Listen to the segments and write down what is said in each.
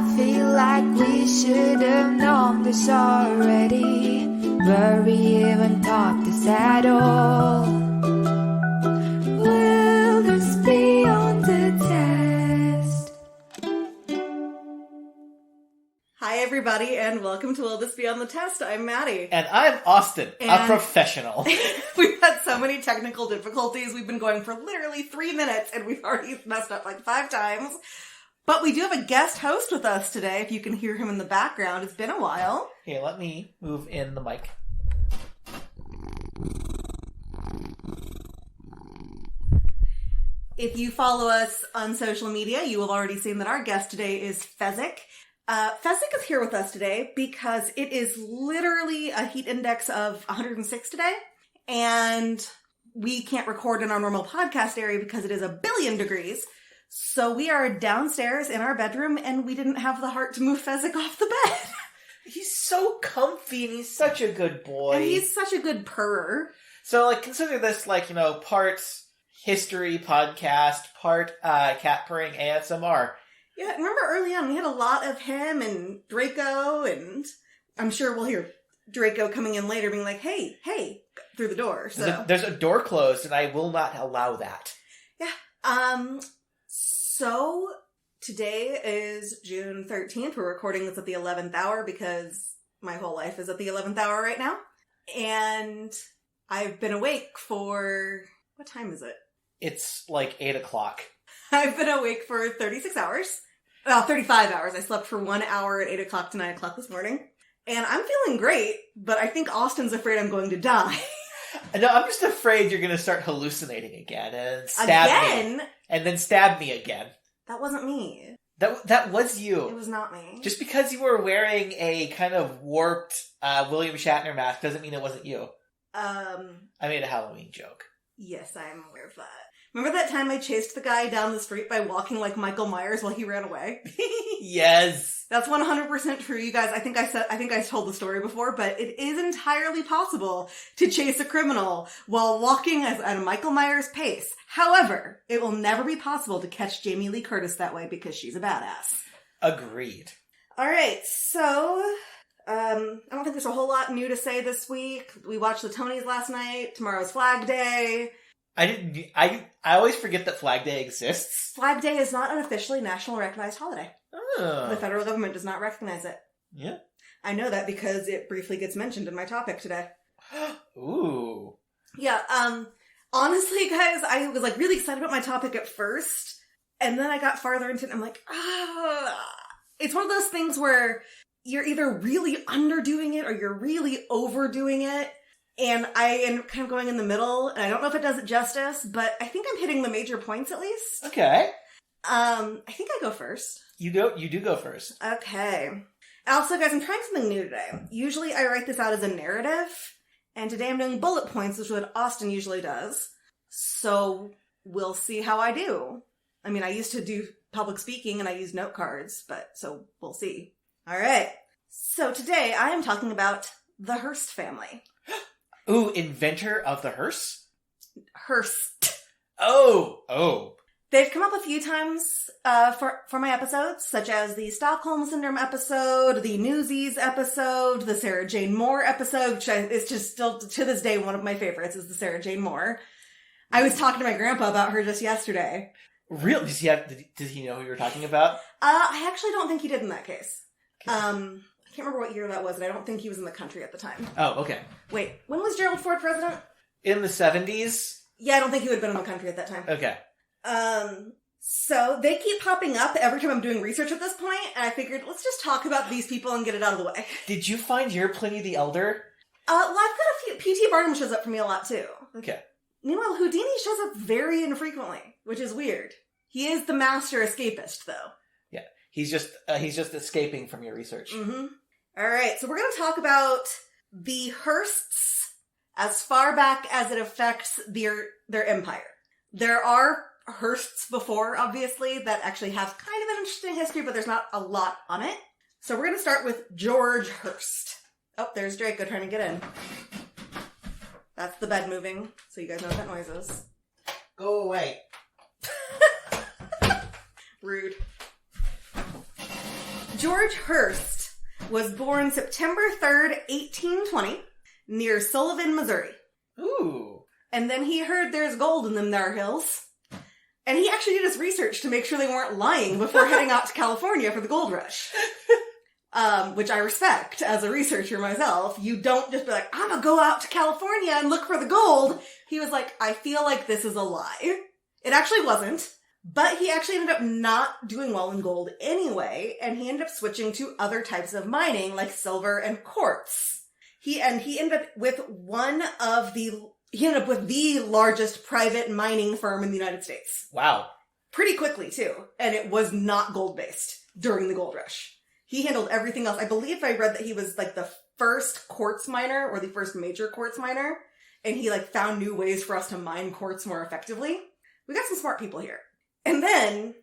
I feel like we should have known this already. Were we even taught this at all? Will this be on the test? Hi, everybody, and welcome to Will This Be on the Test? I'm Mattie. And I'm Austin, a professional. We've had so many technical difficulties. We've been going for literally 3 minutes, and we've already messed up like 5 times. But we do have a guest host with us today, if you can hear him in the background. It's been a while. Here, let me move in the mic. If you follow us on social media, you will have already seen that our guest today is Fezzik. Fezzik is here with us today because it is literally a heat index of 106 today, and we can't record in our normal podcast area because it is 1 billion degrees. So we are downstairs in our bedroom, and we didn't have the heart to move Fezzik off the bed. He's so comfy, and he's such a good boy. And he's such a good purr. So, consider this, part history podcast, part cat purring ASMR. Yeah, remember early on, we had a lot of him and Draco, and I'm sure we'll hear Draco coming in later being like, hey, through the door. So There's a door closed, and I will not allow that. Yeah. So today is June 13th. We're recording this at the 11th hour because my whole life is at the 11th hour right now. And I've been awake for... What time is it? It's 8 o'clock. I've been awake for 36 hours. Well, 35 hours. I slept for 1 hour at 8 o'clock to 9 o'clock this morning. And I'm feeling great, but I think Austin's afraid I'm going to die. No, I'm just afraid you're going to start hallucinating again and stab me. And then stab me again. That wasn't me. That was you. It was not me. Just because you were wearing a kind of warped William Shatner mask doesn't mean it wasn't you. I made a Halloween joke. Yes, I am aware of that. Remember that time I chased the guy down the street by walking like Michael Myers while he ran away? Yes. That's 100% true, you guys. I think I told the story before, but it is entirely possible to chase a criminal while walking at a Michael Myers pace. However, it will never be possible to catch Jamie Lee Curtis that way because she's a badass. Agreed. Alright, so... I don't think there's a whole lot new to say this week. We watched the Tonys last night. Tomorrow's Flag Day. I always forget that Flag Day exists. Flag Day is not an officially nationally recognized holiday. Oh. The federal government does not recognize it. Yeah. I know that because it briefly gets mentioned in my topic today. Ooh. Yeah, honestly, guys, I was, really excited about my topic at first, and then I got farther into it, and I'm like, It's one of those things where you're either really underdoing it or you're really overdoing it. And I am kind of going in the middle, and I don't know if it does it justice, but I think I'm hitting the major points at least. Okay. I think I go first. You do go first. Okay. Also, guys, I'm trying something new today. Usually I write this out as a narrative, and today I'm doing bullet points, which is what Austin usually does. So we'll see how I do. I mean, I used to do public speaking, and I use note cards, so we'll see. All right. So today I am talking about the Hearst family. Ooh, inventor of the hearse? Hearst. Oh. They've come up a few times for my episodes, such as the Stockholm Syndrome episode, the Newsies episode, the Sarah Jane Moore episode, which is just still, to this day, one of my favorites, is the Sarah Jane Moore. I was talking to my grandpa about her just yesterday. Really? Did he know who you were talking about? I actually don't think he did in that case. Okay. I can't remember what year that was, and I don't think he was in the country at the time. Oh, okay. Wait, when was Gerald Ford president? In the 70s? Yeah, I don't think he would have been in the country at that time. Okay. So they keep popping up every time I'm doing research at this point, and I figured, let's just talk about these people and get it out of the way. Did you find your Pliny the Elder? Well, I've got a few. P.T. Barnum shows up for me a lot, too. Okay. Meanwhile, Houdini shows up very infrequently, which is weird. He is the master escapist, though. Yeah, he's just escaping from your research. Mm-hmm. All right, so we're going to talk about the Hearsts as far back as it affects their empire. There are Hearsts before, obviously, that actually have kind of an interesting history, but there's not a lot on it. So we're going to start with George Hearst. Oh, there's Draco trying to get in. That's the bed moving, so you guys know what that noise is. Go away. Rude. George Hearst was born September 3rd, 1820, near Sullivan, Missouri. Ooh. And then he heard there's gold in them there hills. And he actually did his research to make sure they weren't lying before heading out to California for the gold rush. Which I respect as a researcher myself. You don't just be like, I'm gonna go out to California and look for the gold. He was like, I feel like this is a lie. It actually wasn't. But he actually ended up not doing well in gold anyway, and he ended up switching to other types of mining, like silver and quartz. He ended up with the largest private mining firm in the United States. Wow. Pretty quickly, too. And it was not gold-based during the gold rush. He handled everything else. I believe I read that he was, like, the first quartz miner, or the first major quartz miner, and he, like, found new ways for us to mine quartz more effectively. We got some smart people here. And then,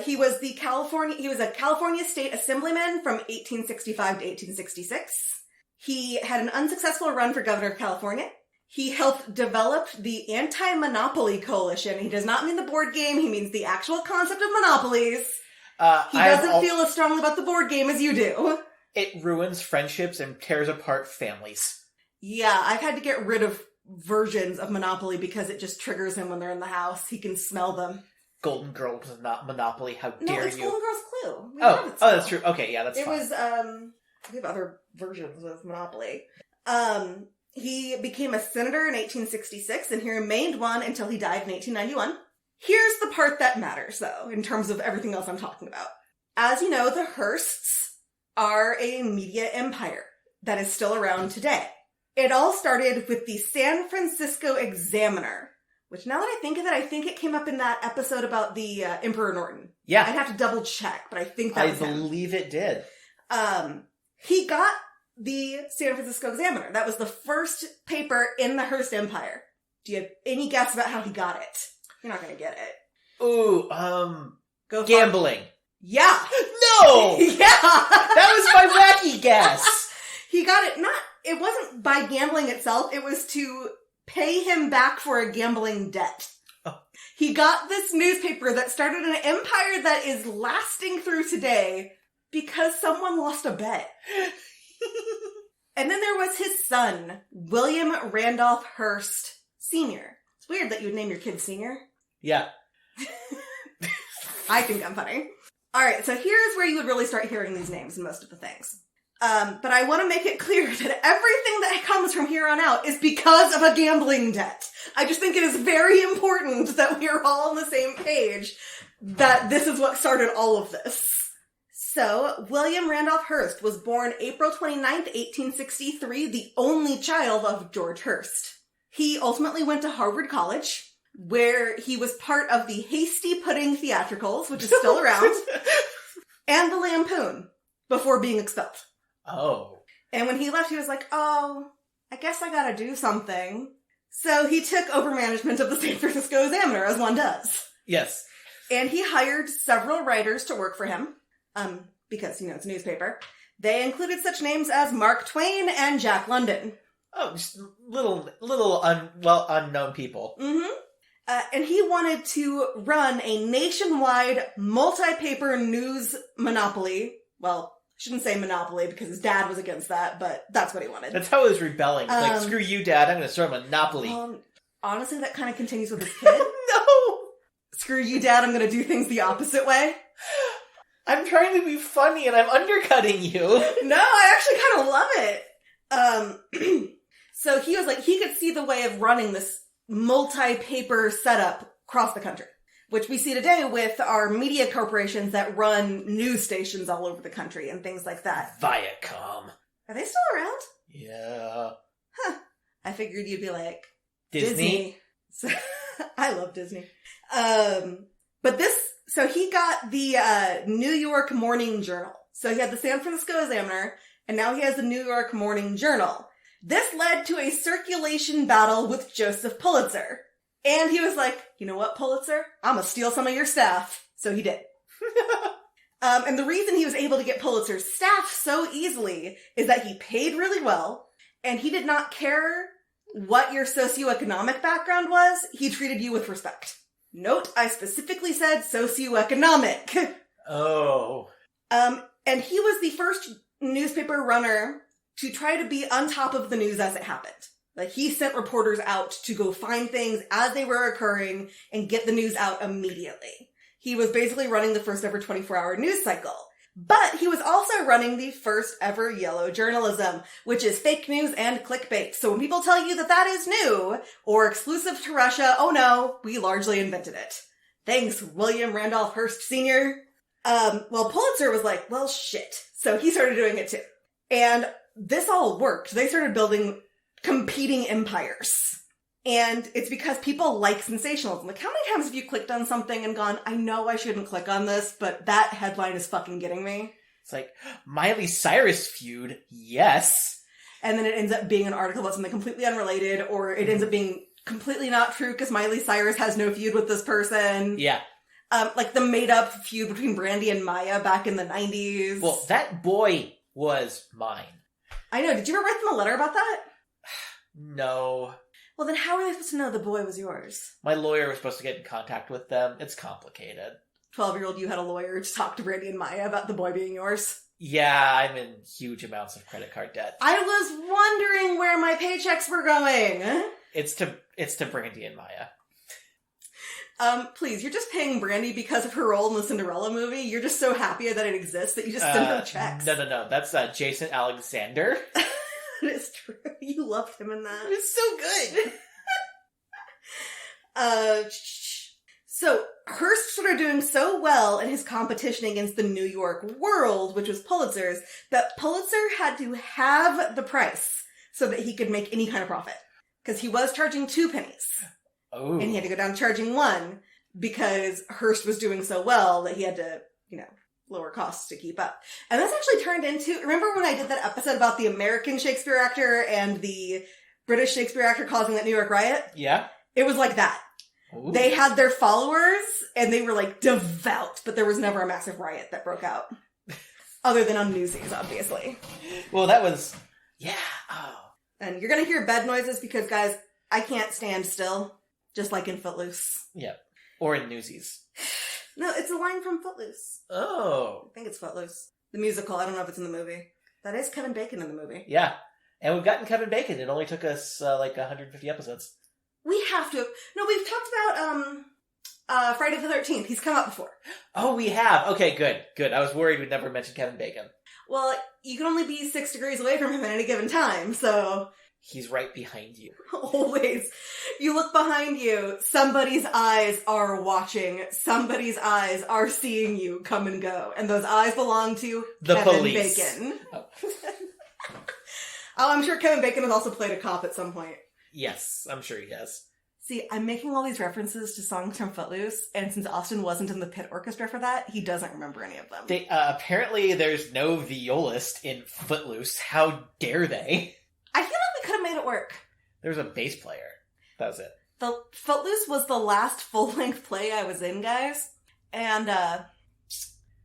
he was a California State Assemblyman from 1865 to 1866. He had an unsuccessful run for governor of California. He helped develop the Anti-Monopoly Coalition. He does not mean the board game, he means the actual concept of monopolies. He doesn't feel as strongly about the board game as you do. It ruins friendships and tears apart families. Yeah, I've had to get rid of versions of Monopoly because it just triggers him when they're in the house. He can smell them. Golden Girls is not Monopoly. How dare you? No, it's Golden Girls Clue. Oh, that's true. Okay, yeah, that's fine. It was, we have other versions of Monopoly. He became a senator in 1866, and he remained one until he died in 1891. Here's the part that matters, though, in terms of everything else I'm talking about. As you know, the Hearsts are a media empire that is still around today. It all started with the San Francisco Examiner, which now that I think of it, I think it came up in that episode about the Emperor Norton. Yeah. I'd have to double check, but I think that was him. I believe it did. He got the San Francisco Examiner. That was the first paper in the Hearst Empire. Do you have any guess about how he got it? You're not going to get it. Ooh, Go gambling. Yeah. No! Yeah! That was my wacky guess. He got it it wasn't by gambling itself, it was to pay him back for a gambling debt. Oh. He got this newspaper that started an empire that is lasting through today because someone lost a bet. And then there was his son, William Randolph Hearst Sr. It's weird that you would name your kid Senior. Yeah. I think I'm funny. Alright, so here's where you would really start hearing these names in most of the things. But I want to make it clear that everything that comes from here on out is because of a gambling debt. I just think it is very important that we are all on the same page, that this is what started all of this. So, William Randolph Hearst was born April 29th, 1863, the only child of George Hearst. He ultimately went to Harvard College, where he was part of the Hasty Pudding Theatricals, which is still around, and the Lampoon, before being expelled. Oh. And when he left, he was like, I guess I gotta do something. So he took over management of the San Francisco Examiner, as one does. Yes. And he hired several writers to work for him, because, it's a newspaper. They included such names as Mark Twain and Jack London. Oh, just little unknown people. Mm-hmm. And he wanted to run a nationwide multi-paper news monopoly. Well, I shouldn't say monopoly because his dad was against that, but that's what he wanted. That's how he was rebelling. Like, screw you, Dad, I'm going to start a monopoly. Honestly, that kind of continues with his kid. No! Screw you, Dad, I'm going to do things the opposite way. I'm trying to be funny and I'm undercutting you. No, I actually kind of love it. So he was like, he could see the way of running this multi-paper setup across the country, which we see today with our media corporations that run news stations all over the country and things like that. Viacom. Are they still around? Yeah. Huh. I figured you'd be like, Disney. So, I love Disney. So he got the New York Morning Journal. So he had the San Francisco Examiner, and now he has the New York Morning Journal. This led to a circulation battle with Joseph Pulitzer. And he was like, you know what, Pulitzer? I'm gonna steal some of your staff. So he did. And the reason he was able to get Pulitzer's staff so easily is that he paid really well, and he did not care what your socioeconomic background was. He treated you with respect. Note, I specifically said socioeconomic. Oh. And he was the first newspaper runner to try to be on top of the news as it happened. Like, he sent reporters out to go find things as they were occurring and get the news out immediately. He was basically running the first ever 24-hour news cycle. But he was also running the first ever yellow journalism, which is fake news and clickbait. So when people tell you that that is new or exclusive to Russia, oh no, we largely invented it. Thanks, William Randolph Hearst Sr. Well, Pulitzer was like, well, shit. So he started doing it too. And this all worked. They started building competing empires. And it's because people like sensationalism. Like, how many times have you clicked on something and gone, I know I shouldn't click on this, but that headline is fucking getting me? It's like, Miley Cyrus feud, yes. And then it ends up being an article about something completely unrelated, or it ends up being completely not true because Miley Cyrus has no feud with this person. Yeah. Like the made-up feud between Brandy and Maya back in the 90s. Well, that boy was mine. I know. Did you ever write them a letter about that? No. Well, then how are they supposed to know the boy was yours? My lawyer was supposed to get in contact with them. It's complicated. 12-year-old you had a lawyer to talk to Brandy and Maya about the boy being yours? Yeah, I'm in huge amounts of credit card debt. I was wondering where my paychecks were going. It's to Brandy and Maya. Please, you're just paying Brandy because of her role in the Cinderella movie. You're just so happy that it exists that you just send her checks. No. That's Jason Alexander. It's true. You loved him in that. It's so good. So Hearst started doing so well in his competition against the New York World, which was Pulitzer's, that Pulitzer had to halve the price so that he could make any kind of profit. Because he was charging 2 pennies. Oh. And he had to go down to charging 1 because Hearst was doing so well that he had to, lower costs to keep up. And this actually turned into, remember when I did that episode about the American Shakespeare actor and the British Shakespeare actor causing that New York riot? Yeah. It was like that. Ooh. They had their followers and they were like devout, but there was never a massive riot that broke out. Other than on Newsies, obviously. Well, that was, yeah. Oh. And you're gonna hear bed noises because, guys, I can't stand still. Just like in Footloose. Yeah. Or in Newsies. No, it's a line from Footloose. Oh. I think it's Footloose. The musical. I don't know if it's in the movie. That is Kevin Bacon in the movie. Yeah. And we've gotten Kevin Bacon. It only took us 150 episodes. We have to. No, we've talked about Friday the 13th. He's come up before. Oh, we have. Okay, good. I was worried we'd never mention Kevin Bacon. Well, you can only be 6 degrees away from him at any given time, so... He's right behind you. Always. You look behind you, somebody's eyes are watching, somebody's eyes are seeing you come and go, and those eyes belong to the Kevin police. Bacon. Oh. I'm sure Kevin Bacon has also played a cop at some point. Yes, I'm sure he has. See, I'm making all these references to songs from Footloose, and since Austin wasn't in the pit orchestra for that, he doesn't remember any of them. Apparently there's no violist in Footloose. How dare they? I feel like we could have made it work. There's a bass player. That was it. The Footloose was the last full-length play I was in, guys. And,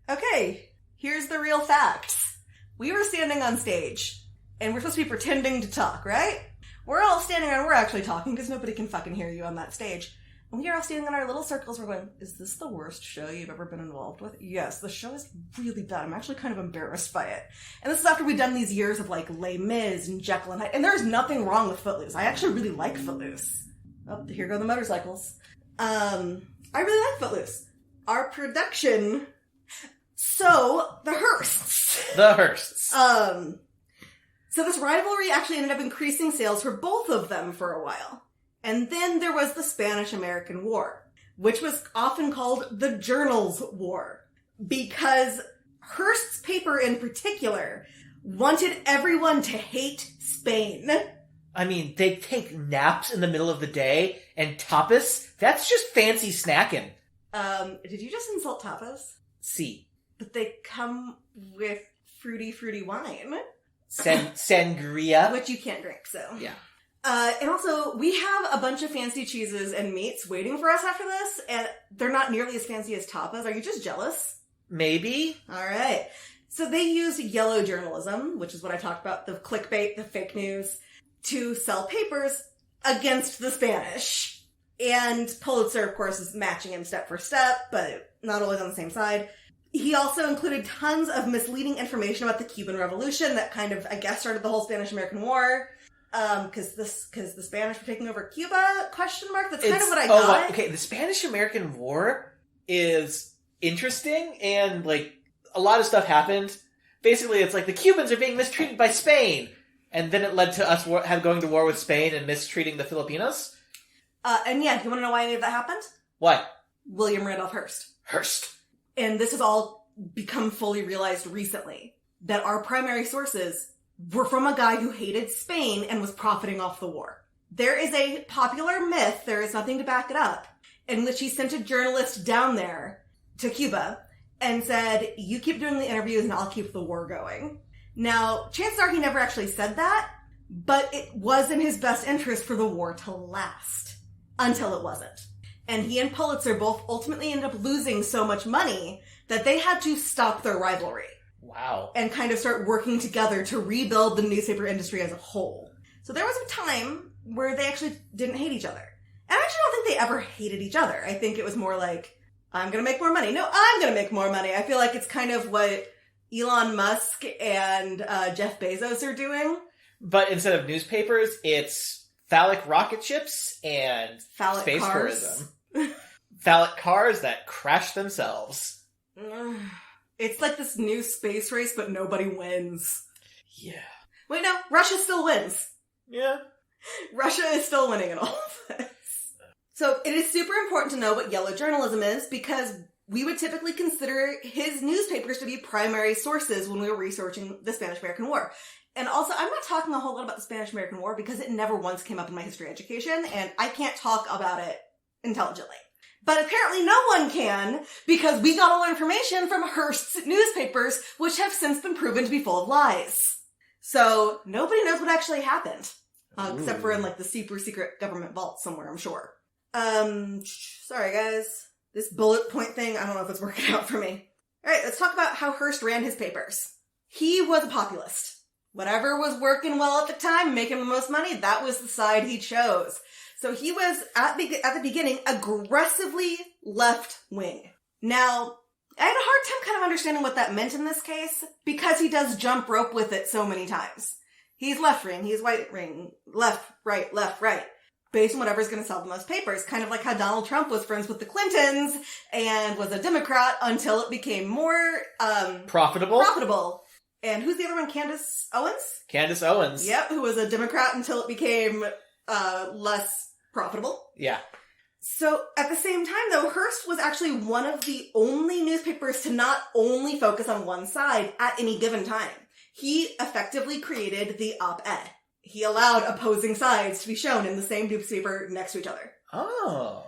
okay, here's the real facts. We were standing on stage, and we're supposed to be pretending to talk, right? We're all standing and we're actually talking, because nobody can fucking hear you on that stage. And we are all standing in our little circles, we're going, is this the worst show you've ever been involved with? Yes, the show is really bad. I'm actually kind of embarrassed by it. And this is after we've done these years of, like, Les Mis and Jekyll and Hyde. And there's nothing wrong with Footloose. I actually really like Footloose. Oh, here go the motorcycles. I really like Footloose. Our production... So, the Hearsts. The Hearsts. So this rivalry actually ended up increasing sales for both of them for a while. And then there was the Spanish-American War, which was often called the Journals' War, because Hearst's paper in particular wanted everyone to hate Spain. I mean, they take naps in the middle of the day, and tapas? That's just fancy snacking. Did you just insult tapas? Si. But they come with fruity wine. Sangria. Which you can't drink, so. Yeah. And also, we have a bunch of fancy cheeses and meats waiting for us after this, and they're not nearly as fancy as tapas. Are you just jealous? Maybe. Alright. So they used yellow journalism, which is what I talked about, the clickbait, the fake news, to sell papers against the Spanish. And Pulitzer, of course, is matching him step for step, but not always on the same side. He also included tons of misleading information about the Cuban Revolution that kind of, I guess, started the whole Spanish-American War. Because the Spanish were taking over Cuba, question mark? That's kind of what I got. Okay, the Spanish-American War is interesting, and, like, a lot of stuff happened. Basically, it's like the Cubans are being mistreated by Spain, and then it led to us going to war with Spain and mistreating the Filipinos. And yeah, you want to know why any of that happened? Why? William Randolph Hearst. Hearst. And this has all become fully realized recently, that our primary sources were from a guy who hated Spain and was profiting off the war. There is a popular myth, there is nothing to back it up, in which he sent a journalist down there to Cuba and said, you keep doing the interviews and I'll keep the war going. Now, chances are he never actually said that, but it was in his best interest for the war to last. Until it wasn't. And he and Pulitzer both ultimately ended up losing so much money that they had to stop their rivalry. Wow. And kind of start working together to rebuild the newspaper industry as a whole. So there was a time where they actually didn't hate each other. And I actually don't think they ever hated each other. I think it was more like, I'm gonna make more money. No, I'm gonna make more money. I feel like it's kind of what Elon Musk and Jeff Bezos are doing. But instead of newspapers, it's phallic rocket ships and phallic space cars. tourism. Phallic cars that crash themselves. It's like this new space race, but nobody wins. Yeah. Wait, no, Russia still wins. Yeah. Russia is still winning in all of this. So it is super important to know what yellow journalism is, because we would typically consider his newspapers to be primary sources when we were researching the Spanish-American War. And also, I'm not talking a whole lot about the Spanish-American War because it never once came up in my history education, and I can't talk about it intelligently. But apparently no one can, because we got all our information from Hearst's newspapers, which have since been proven to be full of lies. So nobody knows what actually happened. Except for in, like, the super secret government vault somewhere, I'm sure. Sorry guys. This bullet point thing, I don't know if it's working out for me. Alright, let's talk about how Hearst ran his papers. He was a populist. Whatever was working well at the time, making the most money, that was the side he chose. So he was, at the beginning, aggressively left-wing. Right. I had a hard time kind of understanding what that meant in this case, because he does jump rope with it so many times. He's left-wing, he's right-wing, left, right, based on whatever's going to sell the most papers. Kind of like how Donald Trump was friends with the Clintons and was a Democrat until it became more profitable. And who's the other one? Candace Owens? Candace Owens. Yep, who was a Democrat until it became less profitable. Yeah. So at the same time, though, Hearst was actually one of the only newspapers to not only focus on one side at any given time. He effectively created the op-ed. He allowed opposing sides to be shown in the same newspaper next to each other. Oh.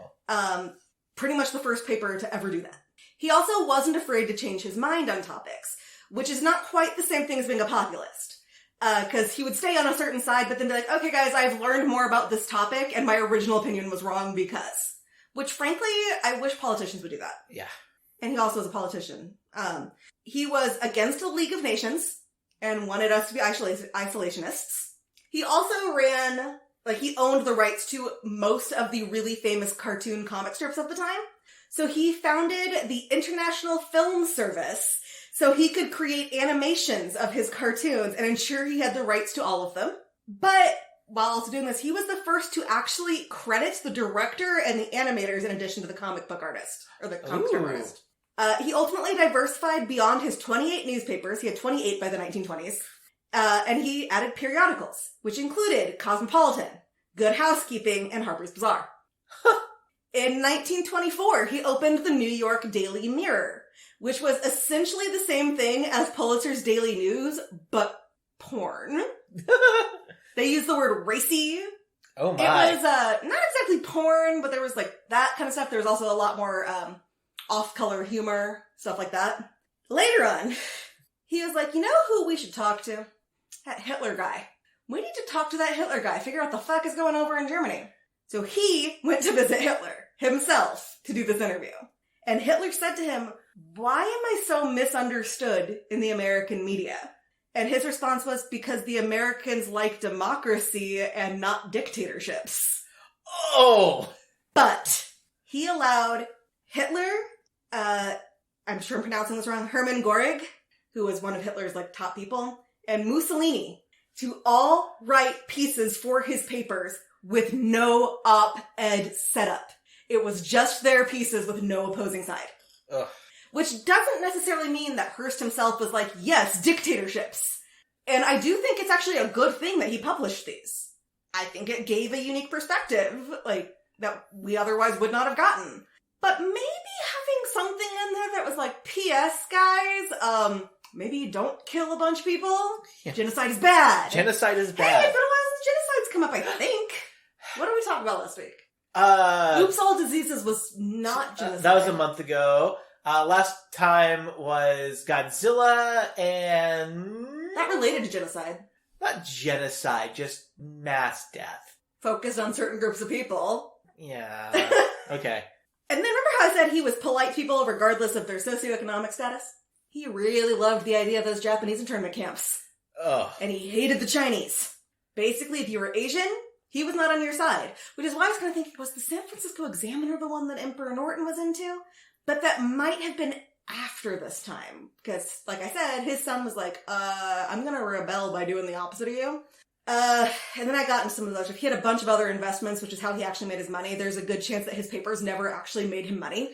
Pretty much the first paper to ever do that. He also wasn't afraid to change his mind on topics, which is not quite the same thing as being a populist. Because he would stay on a certain side, but then be like, okay guys, I've learned more about this topic, and my original opinion was wrong because. Which, frankly, I wish politicians would do that. Yeah. And he also was a politician. He was against the League of Nations, and wanted us to be isolationists. He also he owned the rights to most of the really famous cartoon comic strips of the time. So he founded the International Film Service, so he could create animations of his cartoons and ensure he had the rights to all of them. But while also doing this, he was the first to actually credit the director and the animators in addition to the comic book artist, or the comic strip artist. He ultimately diversified beyond his 28 newspapers. He had 28 by the 1920s. And he added periodicals, which included Cosmopolitan, Good Housekeeping, and Harper's Bazaar. In 1924, he opened the New York Daily Mirror, which was essentially the same thing as Pulitzer's Daily News, but porn. They used the word racy. Oh my. It was not exactly porn, but there was like that kind of stuff. There was also a lot more off-color humor, stuff like that. Later on, he was like, you know who we should talk to? That Hitler guy. We need to talk to that Hitler guy, figure out what the fuck is going over in Germany. So he went to visit Hitler himself to do this interview. And Hitler said to him, why am I so misunderstood in the American media? And his response was, because the Americans like democracy and not dictatorships. Oh! But he allowed Hitler, I'm sure I'm pronouncing this wrong, Hermann Göring, who was one of Hitler's like top people, and Mussolini to all write pieces for his papers with no op-ed setup. It was just their pieces with no opposing side. Ugh. Which doesn't necessarily mean that Hearst himself was like, yes, dictatorships. And I do think it's actually a good thing that he published these. I think it gave a unique perspective, like, that we otherwise would not have gotten. But maybe having something in there that was like, P.S. guys, maybe don't kill a bunch of people. Yeah. Genocide is bad. Genocide is bad. Hey, it's been a while since genocide's come up, I think. What did we talk about last week? Oops, All Diseases was not genocide. That was a month ago. Last time was Godzilla and... That related to genocide. Not genocide, just mass death. Focused on certain groups of people. Yeah. Okay. And then remember how I said he was polite people regardless of their socioeconomic status? He really loved the idea of those Japanese internment camps. Ugh. And he hated the Chinese. Basically, if you were Asian, he was not on your side. Which is why I was kind of thinking, was the San Francisco Examiner the one that Emperor Norton was into? But that might have been after this time. Because, like I said, his son was like, I'm gonna rebel by doing the opposite of you. And then I got into some of those. If he had a bunch of other investments, which is how he actually made his money, there's a good chance that his papers never actually made him money.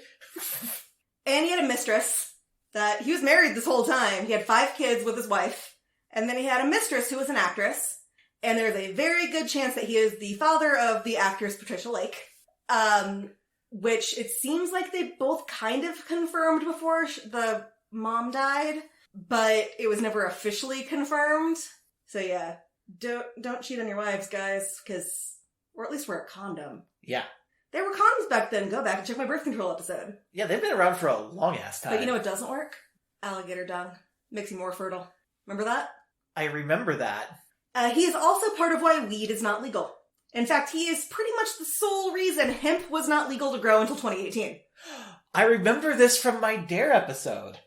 And he had a mistress that he was married this whole time. He had 5 kids with his wife. And then he had a mistress who was an actress. And there's a very good chance that he is the father of the actress Patricia Lake. Which it seems like they both kind of confirmed before the mom died, but it was never officially confirmed. So yeah, don't cheat on your wives, guys, or at least wear a condom. Yeah. There were condoms back then. Go back and check my birth control episode. Yeah, they've been around for a long ass time. But you know what doesn't work? Alligator dung. Makes you more fertile. Remember that? I remember that. He is also part of why weed is not legal. In fact, he is pretty much the sole reason hemp was not legal to grow until 2018. I remember this from my Dare episode.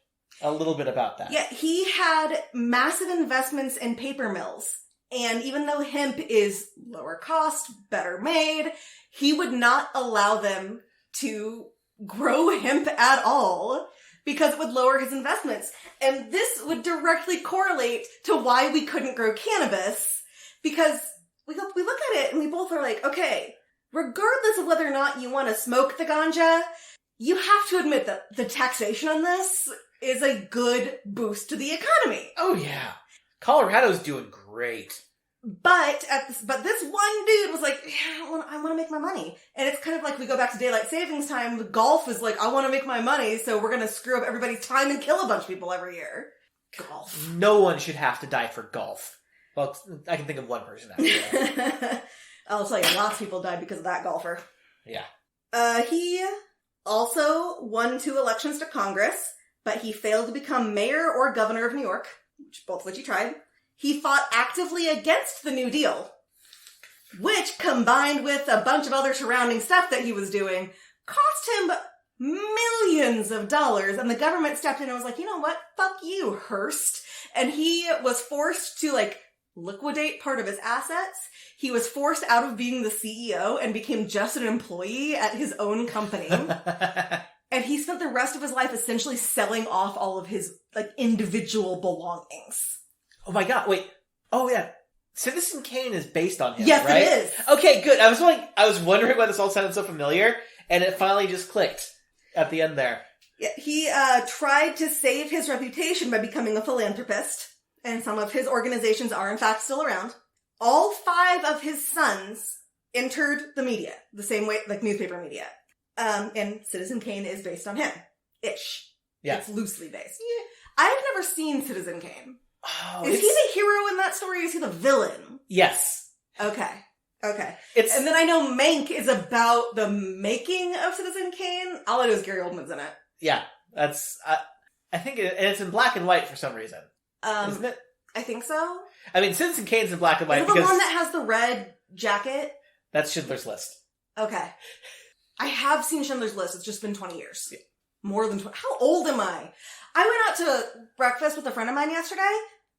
A little bit about that. Yeah, he had massive investments in paper mills. And even though hemp is lower cost, better made, he would not allow them to grow hemp at all because it would lower his investments. And this would directly correlate to why we couldn't grow cannabis, because we look at it and we both are like, okay, regardless of whether or not you want to smoke the ganja, you have to admit that the taxation on this is a good boost to the economy. Oh yeah. Colorado's doing great. But this one dude was like, yeah, I want to make my money. And it's kind of like we go back to daylight savings time. Golf is like, I want to make my money, so we're going to screw up everybody's time and kill a bunch of people every year. Golf. No one should have to die for golf. Well, I can think of one person actually. I'll tell you, lots of people died because of that golfer. Yeah. He also won 2 elections to Congress, but he failed to become mayor or governor of New York, both of which he tried. He fought actively against the New Deal, which, combined with a bunch of other surrounding stuff that he was doing, cost him millions of dollars, and the government stepped in and was like, you know what? Fuck you, Hearst. And he was forced to, liquidate part of his assets. He was forced out of being the CEO and became just an employee at his own company. And he spent the rest of his life essentially selling off all of his, individual belongings. Oh my god, wait. Oh yeah. Citizen Kane is based on him, yes, right? It is. Okay, good. I was wondering why this all sounded so familiar, and it finally just clicked at the end there. Yeah, he tried to save his reputation by becoming a philanthropist, and some of his organizations are in fact still around. All 5 of his sons entered the media, the same way, like newspaper media. And Citizen Kane is based on him. Ish. Yeah. It's loosely based. Yeah. I've never seen Citizen Kane. Oh, is he the hero in that story, or is he the villain? Yes. Okay. And then I know Mank is about the making of Citizen Kane. All I know is Gary Oldman's in it. Yeah, that's... I think and it's in black and white for some reason. Isn't it? I think so. I mean, Citizen Kane's in black and white is it the one that has the red jacket? That's Schindler's List. Okay. I have seen Schindler's List. It's just been 20 years. Yeah. More than 20. How old am I? I went out to breakfast with a friend of mine yesterday,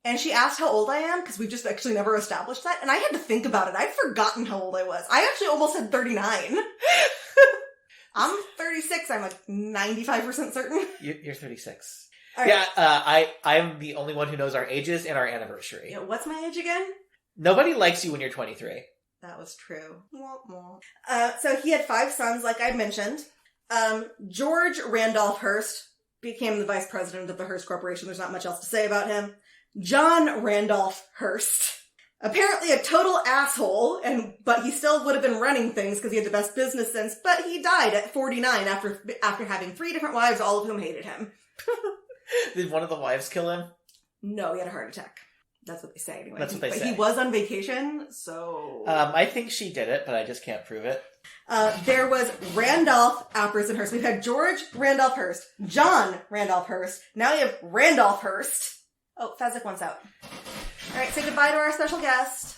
and she asked how old I am, because we've just actually never established that, and I had to think about it. I'd forgotten how old I was. I actually almost had 39. I'm 36. I'm like 95% certain. You're 36. All right. Yeah, I'm the only one who knows our ages and our anniversary. Yeah, what's my age again? Nobody likes you when you're 23. That was true. So he had 5 sons, like I mentioned. George Randolph Hearst became the vice president of the Hearst Corporation. There's not much else to say about him. John Randolph Hearst. Apparently a total asshole, but he still would have been running things because he had the best business sense, but he died at 49 after having 3 different wives, all of whom hated him. Did one of the wives kill him? No, he had a heart attack. That's what they say anyway. That's what they say. But he was on vacation, so... I think she did it, but I just can't prove it. There was Randolph Apperson Hearst. We've had George Randolph Hearst, John Randolph Hearst. Now we have Randolph Hearst. Oh, Fezzik wants out. All right, say goodbye to our special guest.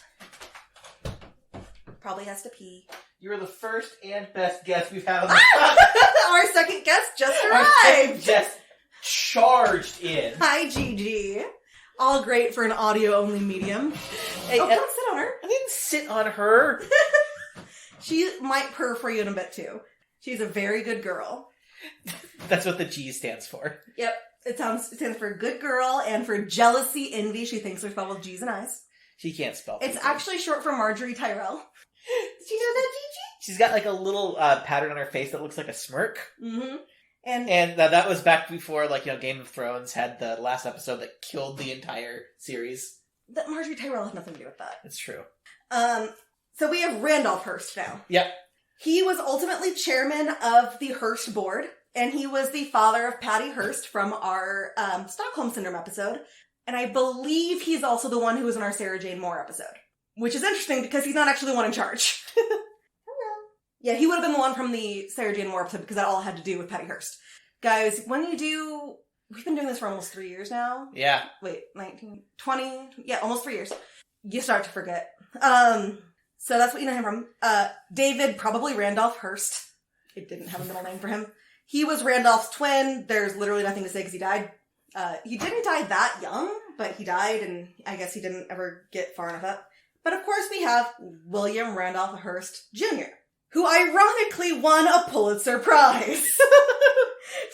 Probably has to pee. You're the first and best guest we've had on the podcast. Our second guest just Our arrived. second guest charged in. Hi, Gigi. All great for an audio-only medium. Hey, don't sit on her. I didn't sit on her. She might purr for you in a bit, too. She's a very good girl. That's what the G stands for. Yep. It stands for good girl and for jealousy, envy. She thinks they're spelled with G's and I's. She can't spell. It's actually short for Marjorie Tyrell. Did you know that, Gigi? She's got like a little pattern on her face that looks like a smirk. Mm-hmm. And that was back before, Game of Thrones had the last episode that killed the entire series. that Marjorie Tyrell had nothing to do with that. It's true. So we have Randolph Hearst now. Yep. He was ultimately chairman of the Hearst board, and he was the father of Patty Hearst from our Stockholm Syndrome episode. And I believe he's also the one who was in our Sarah Jane Moore episode. Which is interesting because he's not actually the one in charge. Hello. Yeah, he would have been the one from the Sarah Jane Moore episode because that all had to do with Patty Hearst. Guys, we've been doing this for almost 3 years now. Yeah. Wait, 19, 20, yeah, almost 3 years. You start to forget. So that's what you know him from. David, probably Randolph Hearst. It didn't have a middle name for him. He was Randolph's twin. There's literally nothing to say because he died. He didn't die that young, but he died, and I guess he didn't ever get far enough up. But of course we have William Randolph Hearst Jr., who ironically won a Pulitzer Prize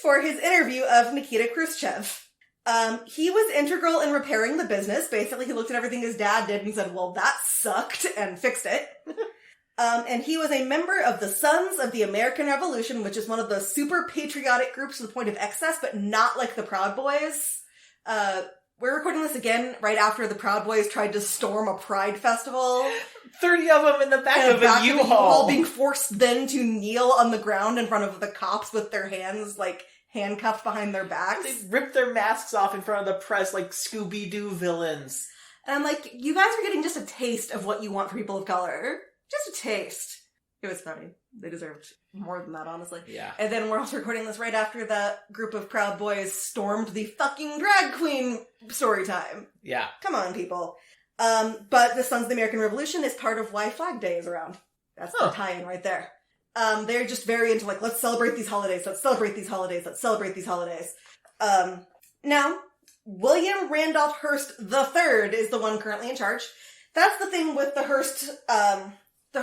for his interview of Nikita Khrushchev. He was integral in repairing the business. Basically, he looked at everything his dad did and said, well, that sucked, and fixed it. And he was a member of the Sons of the American Revolution, which is one of the super patriotic groups to the point of excess, but not like the Proud Boys. We're recording this again right after the Proud Boys tried to storm a Pride festival. 30 of them in the back of a U-Haul. Being forced then to kneel on the ground in front of the cops with their hands, handcuffed behind their backs. They ripped their masks off in front of the press like Scooby-Doo villains. And I'm like, you guys are getting just a taste of what you want for people of color. Just a taste. It was funny. They deserved more than that, honestly. Yeah. And then we're also recording this right after that group of Proud Boys stormed the fucking drag queen story time. Yeah. Come on, people. But the Sons of the American Revolution is part of why Flag Day is around. That's the tie-in right there. They're just very into let's celebrate these holidays, let's celebrate these holidays, let's celebrate these holidays. Now, William Randolph Hearst III is the one currently in charge. That's the thing with the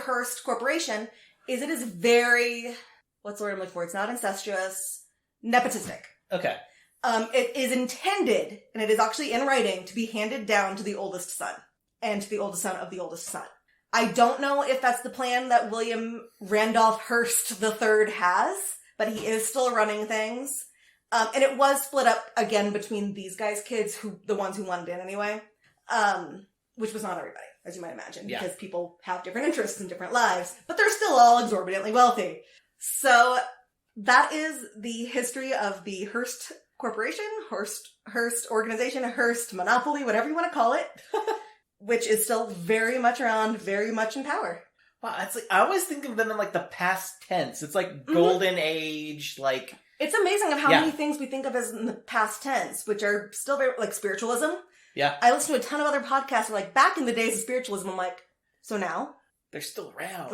Hearst Corporation, is it is very, what's the word I'm looking for? It's not incestuous, nepotistic. Okay. It is intended, and it is actually in writing, to be handed down to the oldest son, and to the oldest son of the oldest son. I don't know if that's the plan that William Randolph Hearst III has, but he is still running things. And it was split up again between these guys' kids, the ones who wanted in anyway, which was not everybody, as you might imagine, because people have different interests and different lives, but they're still all exorbitantly wealthy. So that is the history of the Hearst Corporation, Hearst Organization, Hearst Monopoly, whatever you want to call it, which is still very much around, very much in power. Wow, it's I always think of them in the past tense. It's golden age, It's amazing of how many things we think of as in the past tense, which are still very, spiritualism. Yeah. I listen to a ton of other podcasts where, back in the days of spiritualism, I'm like, so now? They're still around.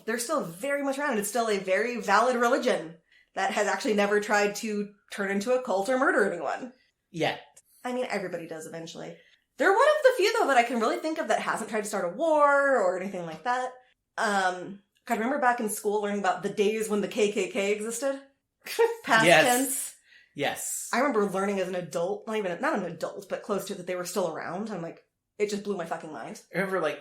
They're still very much around. It's still a very valid religion that has actually never tried to turn into a cult or murder anyone. Yeah. I mean, everybody does eventually. They're one of the few, though, that I can really think of that hasn't tried to start a war or anything like that. Because God, remember back in school learning about the days when the KKK existed? Past Yes. tense. Yes. I remember learning as an adult, not an adult, but close to, that they were still around. I'm like, it just blew my fucking mind. I remember,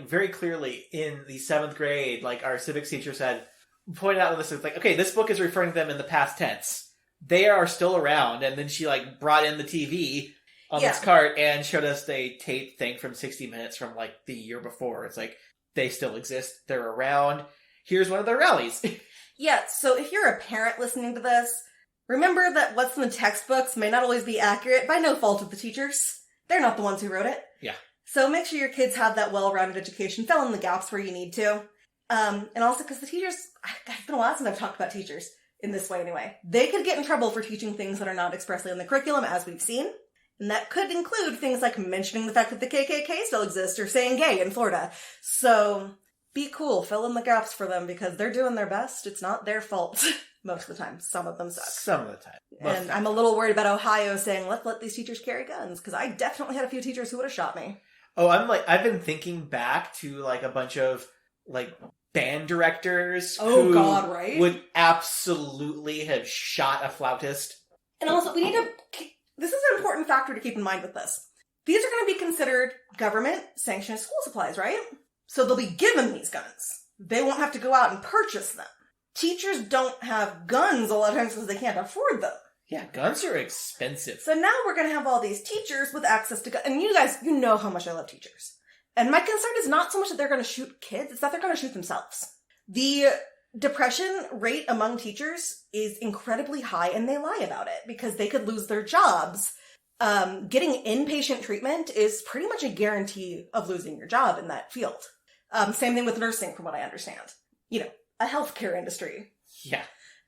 very clearly in the 7th grade, our civics teacher said, pointed out this, it's like, okay, this book is referring to them in the past tense. They are still around, and then she, brought in the TV on this cart and showed us a tape thing from 60 Minutes from, the year before. It's like, they still exist, they're around, here's one of their rallies. Yeah, so if you're a parent listening to this, remember that what's in the textbooks may not always be accurate by no fault of the teachers. They're not the ones who wrote it. Yeah. So make sure your kids have that well-rounded education, fill in the gaps where you need to. And also because the teachers, it's been a while since I've talked about teachers in this way anyway. They could get in trouble for teaching things that are not expressly in the curriculum, as we've seen. And that could include things like mentioning the fact that the KKK still exists or saying gay in Florida. So be cool, fill in the gaps for them because they're doing their best. It's not their fault most of the time. Some of them suck. Some of the time. And I'm a little worried about Ohio saying, let's let these teachers carry guns, because I definitely had a few teachers who would have shot me. Oh, I've been thinking back to, a bunch of, band directors who God, right? would absolutely have shot a flautist. And also, this is an important factor to keep in mind with this. These are going to be considered government-sanctioned school supplies, right? So they'll be given these guns. They won't have to go out and purchase them. Teachers don't have guns a lot of times because they can't afford them. Yeah, guns are expensive. So now we're going to have all these teachers with access to guns. And you guys, you know how much I love teachers. And my concern is not so much that they're going to shoot kids, it's that they're going to shoot themselves. The depression rate among teachers is incredibly high, and they lie about it because they could lose their jobs. Getting inpatient treatment is pretty much a guarantee of losing your job in that field. Same thing with nursing, from what I understand. A healthcare industry. Yeah.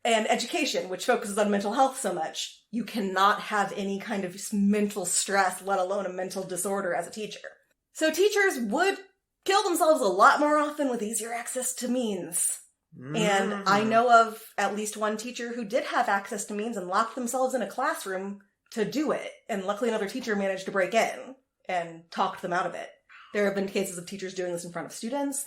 And education, which focuses on mental health so much. You cannot have any kind of mental stress, let alone a mental disorder as a teacher. So teachers would kill themselves a lot more often with easier access to means. And I know of at least one teacher who did have access to means and locked themselves in a classroom to do it. And luckily another teacher managed to break in and talked them out of it. There have been cases of teachers doing this in front of students.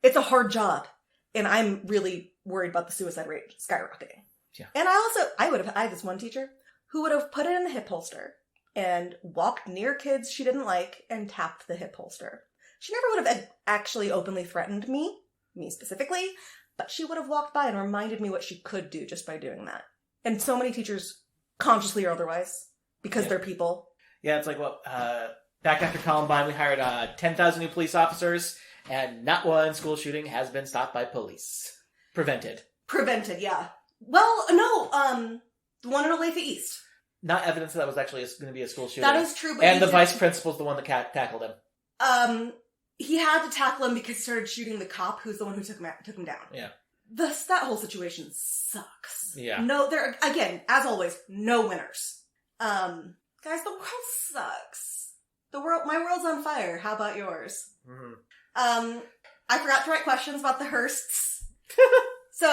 It's a hard job. And I'm really worried about the suicide rate skyrocketing. Yeah. And I had this one teacher who would have put it in the hip holster and walked near kids she didn't like and tapped the hip holster. She never would have actually openly threatened me specifically, but she would have walked by and reminded me what she could do just by doing that. And so many teachers, consciously or otherwise, because they're people. Yeah, it's like, back after Columbine, we hired 10,000 new police officers, and not one school shooting has been stopped by police. Prevented, yeah. Well, no, the one in Olathe East. Not evidence that was actually going to be a school shooting. That is true, but and the vice principal's the one that tackled him. He had to tackle him because he started shooting the cop, who's the one who took him down. Yeah. That whole situation sucks. Yeah. No, again, as always, no winners. Guys, the world sucks. My world's on fire. How about yours? Mm-hmm. I forgot to write questions about the Hearsts. So,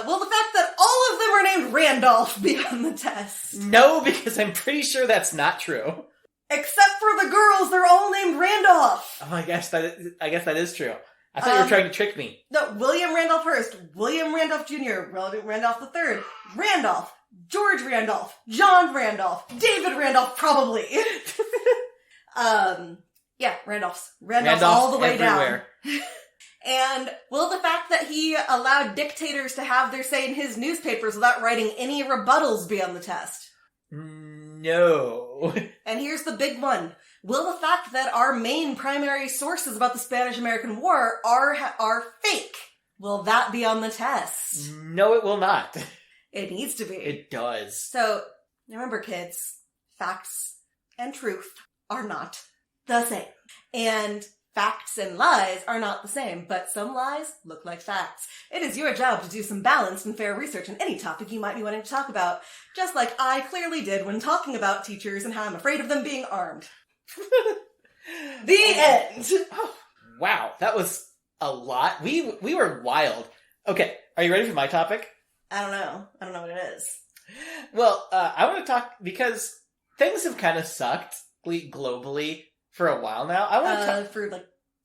will the fact that all of them are named Randolph be on the test? No, because I'm pretty sure that's not true. Except for the girls, they're all named Randolph. Oh, I guess that is true. I thought you were trying to trick me. No, William Randolph Hearst, William Randolph Jr., Randolph III, Randolph, George Randolph, John Randolph, David Randolph, probably. Yeah, Randolphs all the way everywhere. Down. And will the fact that he allowed dictators to have their say in his newspapers without writing any rebuttals be on the test? No. And here's the big one. Will the fact that our main primary sources about the Spanish-American War are fake, will that be on the test? No, it will not. It needs to be. It does. So, remember kids, facts and truth are not the same. And facts and lies are not the same, but some lies look like facts. It is your job to do some balanced and fair research on any topic you might be wanting to talk about, just like I clearly did when talking about teachers and how I'm afraid of them being armed. The end! Oh, wow, that was a lot. We were wild. Okay, are you ready for my topic? I don't know what it is. Well, I want to talk, because things have kind of sucked globally for a while now. I want to for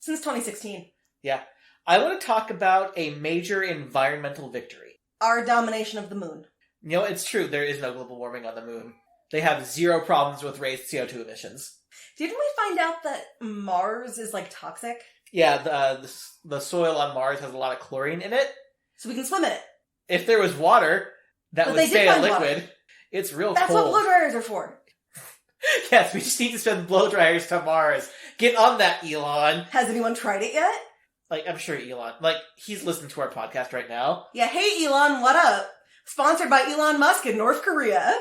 since 2016. Yeah. I want to talk about a major environmental victory. Our domination of the moon. You know, it's true. There is no global warming on the moon. They have zero problems with raised CO2 emissions. Didn't we find out that Mars is, like, toxic? Yeah, the soil on Mars has a lot of chlorine in it. So we can swim in it. If there was water, that But would they did stay a find liquid. water. It's real That's cold. what blow dryers are for. Yes, we just need to send blow dryers to Mars. Get on that, Elon. Has anyone tried it yet? Like, I'm sure Elon, like, he's listening to our podcast right now. Yeah, hey Elon, what up? Sponsored by Elon Musk in North Korea.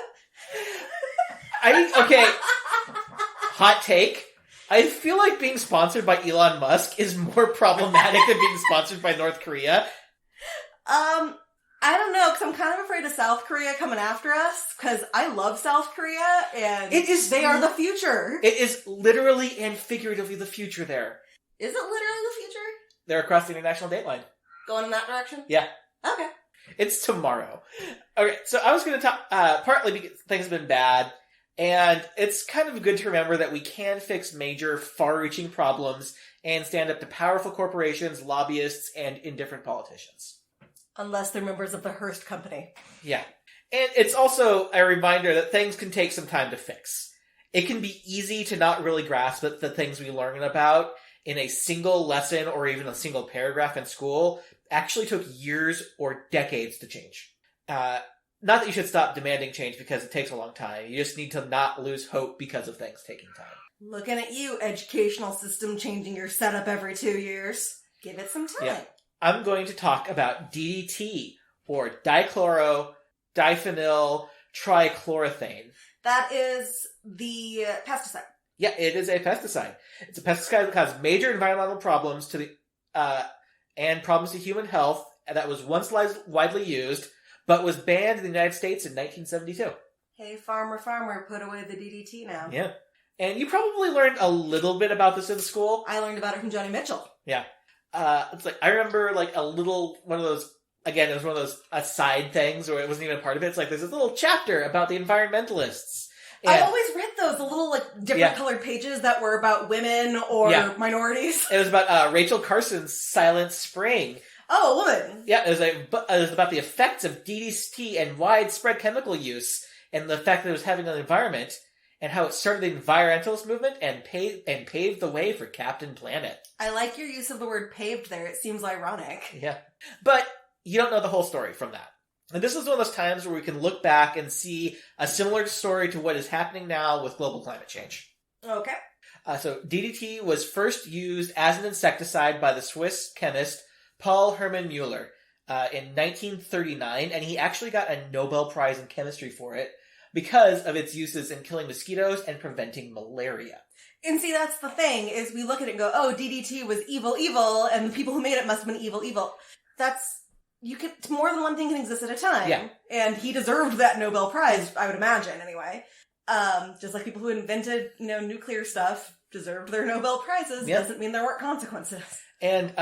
Okay, hot take. I feel like being sponsored by Elon Musk is more problematic than being sponsored by North Korea. I don't know, because I'm kind of afraid of South Korea coming after us, because I love South Korea, and they are the future. It is literally and figuratively the future there. Is it literally the future? They're across the international date line. Going in that direction? Yeah. Okay. It's tomorrow. Okay, so I was going to talk, partly because things have been bad, and it's kind of good to remember that we can fix major, far-reaching problems and stand up to powerful corporations, lobbyists, and indifferent politicians. Unless they're members of the Hearst company. Yeah. And it's also a reminder that things can take some time to fix. It can be easy to not really grasp the things we learn about in a single lesson or even a single paragraph in school actually took years or decades to change. Not that you should stop demanding change because it takes a long time. You just need to not lose hope because of things taking time. Looking at you, educational system changing your setup every 2 years. Give it some time. Yeah. I'm going to talk about DDT, or dichloro diphenyl trichloroethane. That is the pesticide. Yeah, it is a pesticide. It's a pesticide that caused major environmental problems to and problems to human health that was once widely used, but was banned in the United States in 1972. Hey, farmer, put away the DDT now. Yeah. And you probably learned a little bit about this in school. I learned about it from Joni Mitchell. Yeah. It's like, I remember like a little, one of those, again, it was one of those aside things where it wasn't even a part of it. It's like, there's this little chapter about the environmentalists. And I always read those, the little like different colored pages that were about women or minorities. It was about Rachel Carson's Silent Spring. Oh, a woman. Yeah, it was about the effects of DDT and widespread chemical use and the effect that it was having on the environment and how it started the environmentalist movement and paved the way for Captain Planet. I like your use of the word paved there. It seems ironic. Yeah. But you don't know the whole story from that. And this is one of those times where we can look back and see a similar story to what is happening now with global climate change. Okay. So DDT was first used as an insecticide by the Swiss chemist Paul Hermann Mueller in 1939, and he actually got a Nobel Prize in chemistry for it because of its uses in killing mosquitoes and preventing malaria. And see, that's the thing, is we look at it and go, oh, DDT was evil, and the people who made it must have been evil. More than one thing can exist at a time. Yeah. And he deserved that Nobel Prize, I would imagine, anyway. Just like people who invented, nuclear stuff deserved their Nobel Prizes, doesn't mean there weren't consequences. And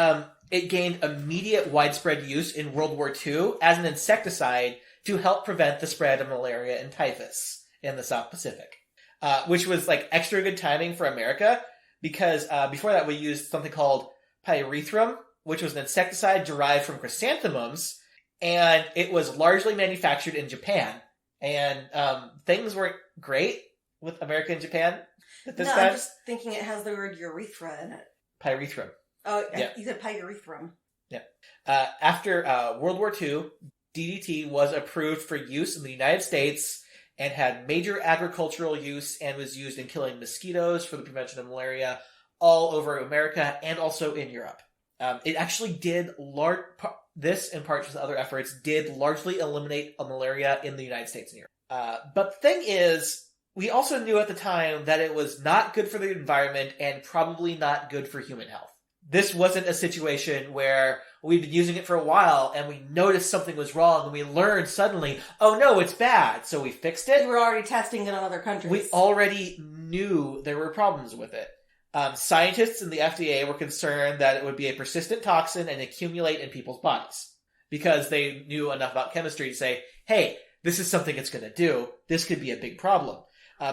it gained immediate widespread use in World War II as an insecticide to help prevent the spread of malaria and typhus in the South Pacific. Which was like extra good timing for America because before that we used something called pyrethrum, which was an insecticide derived from chrysanthemums, and it was largely manufactured in Japan. And things weren't great with America and Japan at this time. I'm just thinking it has the word urethra in it. Pyrethrum. Oh, yeah. You said pyrethrum. Yeah. After World War II, DDT was approved for use in the United States and had major agricultural use and was used in killing mosquitoes for the prevention of malaria all over America and also in Europe. It actually did this, in part with other efforts, did largely eliminate malaria in the United States and Europe. But the thing is, we also knew at the time that it was not good for the environment and probably not good for human health. This wasn't a situation where we'd been using it for a while and we noticed something was wrong and we learned suddenly, oh no, it's bad, so we fixed it. We were already testing it on other countries. We already knew there were problems with it. Scientists in the FDA were concerned that it would be a persistent toxin and accumulate in people's bodies because they knew enough about chemistry to say, hey, this is something it's going to do. This could be a big problem.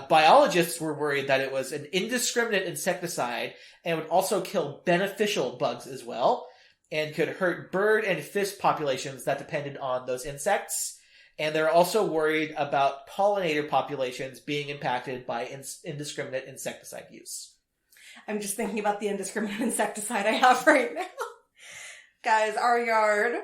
Biologists were worried that it was an indiscriminate insecticide and would also kill beneficial bugs as well. and could hurt bird and fish populations that depended on those insects. And they're also worried about pollinator populations being impacted by indiscriminate insecticide use. I'm just thinking about the indiscriminate insecticide I have right now. Guys, our yard.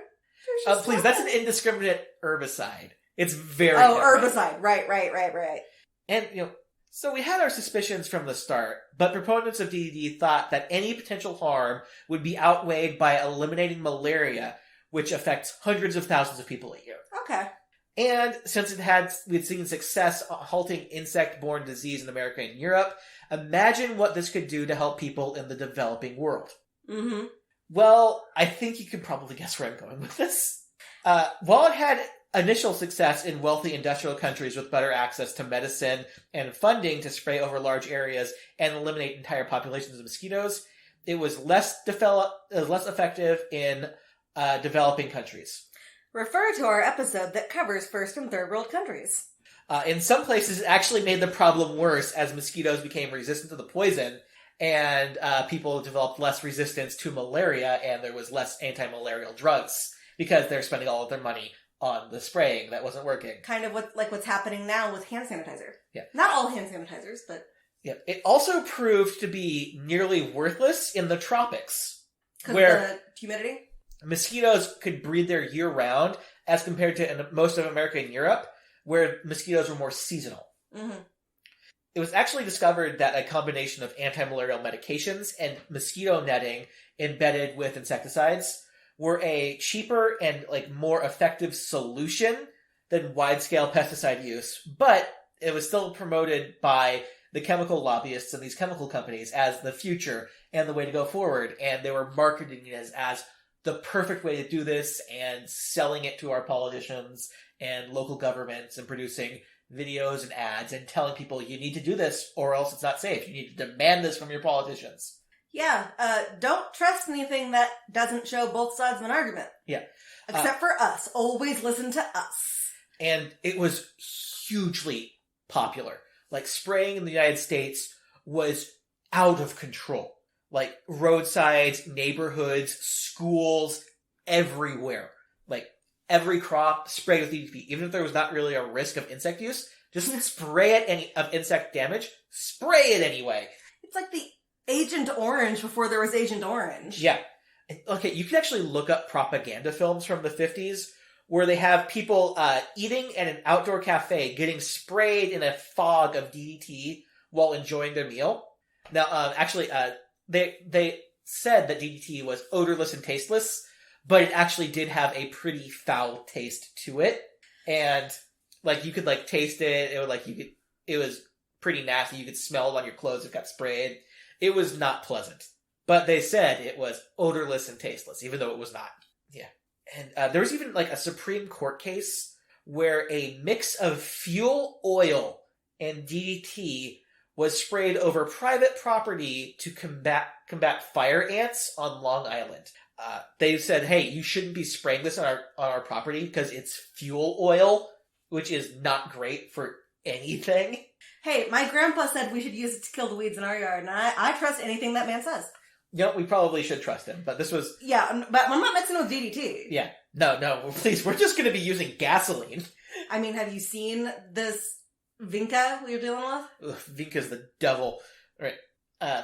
Please, that's an indiscriminate herbicide. It's very herbicide. Right. And, so we had our suspicions from the start, but proponents of DDT thought that any potential harm would be outweighed by eliminating malaria, which affects hundreds of thousands of people a year. Okay. And since we'd seen success halting insect-borne disease in America and Europe, imagine what this could do to help people in the developing world. Mm-hmm. Well, I think you can probably guess where I'm going with this. While it had initial success in wealthy industrial countries with better access to medicine and funding to spray over large areas and eliminate entire populations of mosquitoes, it was less effective in developing countries. Refer to our episode that covers first and third world countries. In some places, it actually made the problem worse as mosquitoes became resistant to the poison, and people developed less resistance to malaria, and there was less anti-malarial drugs because they're spending all of their money on the spraying that wasn't working. Kind of what's happening now with hand sanitizer. Yeah. Not all hand sanitizers, but... Yeah. It also proved to be nearly worthless in the tropics. Because where of the humidity? Mosquitoes could breed there year-round, as compared to in most of America and Europe, where mosquitoes were more seasonal. Mm-hmm. It was actually discovered that a combination of anti-malarial medications and mosquito netting embedded with insecticides were a cheaper and more effective solution than wide-scale pesticide use, but it was still promoted by the chemical lobbyists and these chemical companies as the future and the way to go forward, and they were marketing it as the perfect way to do this and selling it to our politicians and local governments and producing videos and ads and telling people you need to do this or else it's not safe. You need to demand this from your politicians. Yeah, don't trust anything that doesn't show both sides of an argument. Yeah. Except for us. Always listen to us. And it was hugely popular. Spraying in the United States was out of control. Roadsides, neighborhoods, schools, everywhere. Every crop sprayed with DDT. Even if there was not really a risk of insect use, just spray it of insect damage. Spray it anyway. It's like the Agent Orange before there was Agent Orange. Yeah. Okay, you can actually look up propaganda films from the 50s where they have people eating at an outdoor cafe getting sprayed in a fog of DDT while enjoying their meal. Now, they said that DDT was odorless and tasteless, but it actually did have a pretty foul taste to it. And, you could, taste it. It was pretty nasty. You could smell it on your clothes if it got sprayed. It was not pleasant. But they said it was odorless and tasteless, even though it was not. Yeah. And there was even, a Supreme Court case where a mix of fuel oil and DDT was sprayed over private property to combat fire ants on Long Island. They said, hey, you shouldn't be spraying this on our property because it's fuel oil, which is not great for anything. Hey, my grandpa said we should use it to kill the weeds in our yard, and I trust anything that man says. We probably should trust him, but this was... Yeah, but I'm not mixing with DDT. Yeah. No, please, we're just going to be using gasoline. I mean, have you seen this Vinca we were dealing with? Ugh, Vinca's the devil. All right.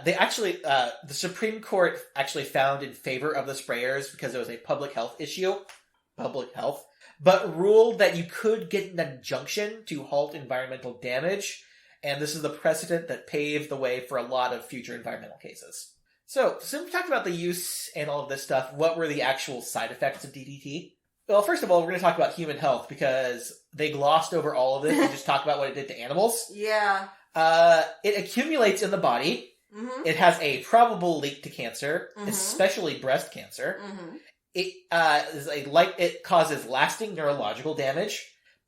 They actually, the Supreme Court actually found in favor of the sprayers because it was a public health issue. Public health. But ruled that you could get an injunction to halt environmental damage, and this is the precedent that paved the way for a lot of future environmental cases. So, since we talked about the use and all of this stuff, what were the actual side effects of DDT? Well, first of all, we're going to talk about human health, because they glossed over all of this and just talked about what it did to animals. Yeah. It accumulates in the body. Mm-hmm. It has a probable link to cancer, Mm-hmm. especially breast cancer. Mm-hmm. It causes lasting neurological damage.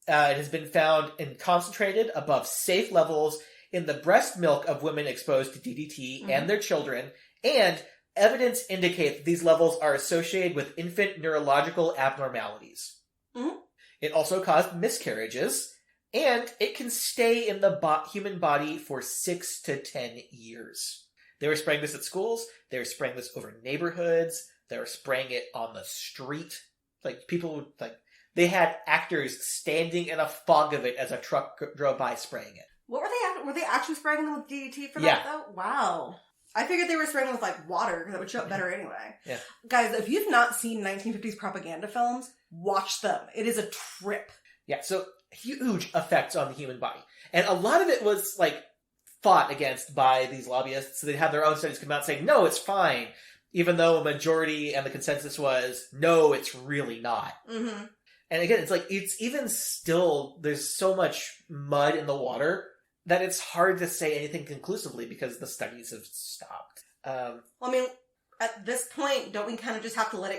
It has been found in concentrated above safe levels in the breast milk of women exposed to DDT Mm-hmm. and their children, and evidence indicates these levels are associated with infant neurological abnormalities. Mm-hmm. It also caused miscarriages, and it can stay in the human body for 6 to 10 years. They were spraying this at schools. They were spraying this over neighborhoods. They were spraying it on the street. Like, people would, like, they had actors standing in a fog of it as a truck drove by spraying it. What were they actually spraying them with DDT for Yeah. that, though? Wow. I figured they were spraying them with, like, water, because that would show up better anyway. Yeah. Guys, if you've not seen 1950s propaganda films, watch them. It is a trip. Yeah, so huge effects on the human body. And a lot of it was, like, fought against by these lobbyists. So they'd have their own studies come out saying, no, it's fine. Even though a majority and the consensus was, no, it's really not. Mm-hmm. And again, it's like, it's even still, there's so much mud in the water that it's hard to say anything conclusively because the studies have stopped. Well, I mean, at this point, don't we kind of just have to let